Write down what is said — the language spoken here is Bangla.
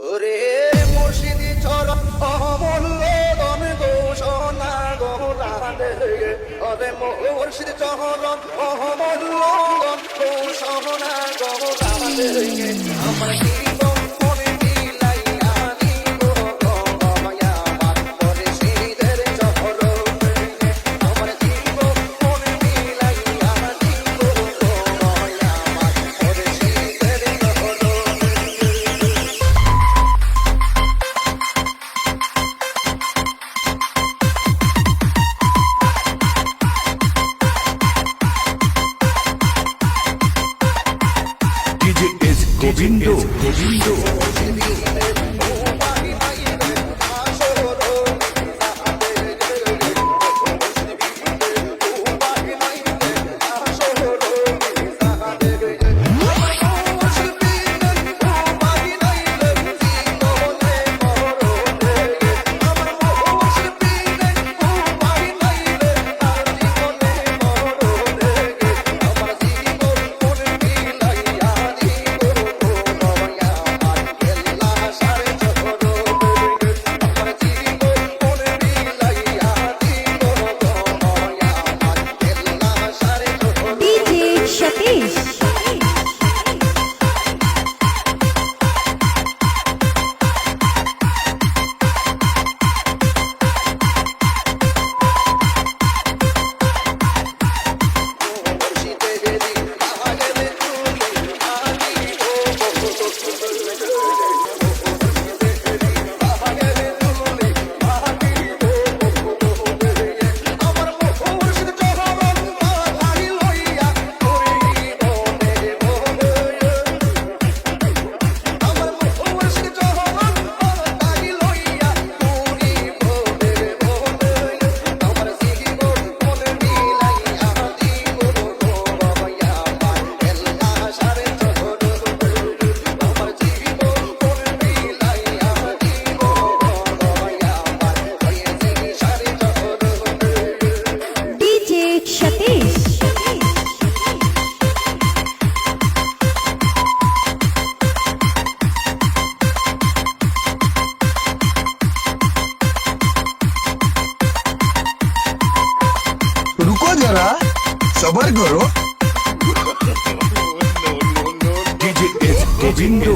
ওরে মুর্শিদি চরণ অমূল্য দম ঘোষণা গোরাদে ওরে মুর্শিদি চরণ অমূল্য দম ঘোষণা গোরাদে আমার জীবন মনে দিলাইয়া দিব গমায়া আমার পরে শীতের চরণ আমার জীবন মনে দিলাইয়া দিব গমায়া আমার পরে শীতের চরণ DJ is Govindo. DJ Satish. DJ Satish. रुको जरा सबर करो DJ is Govindo.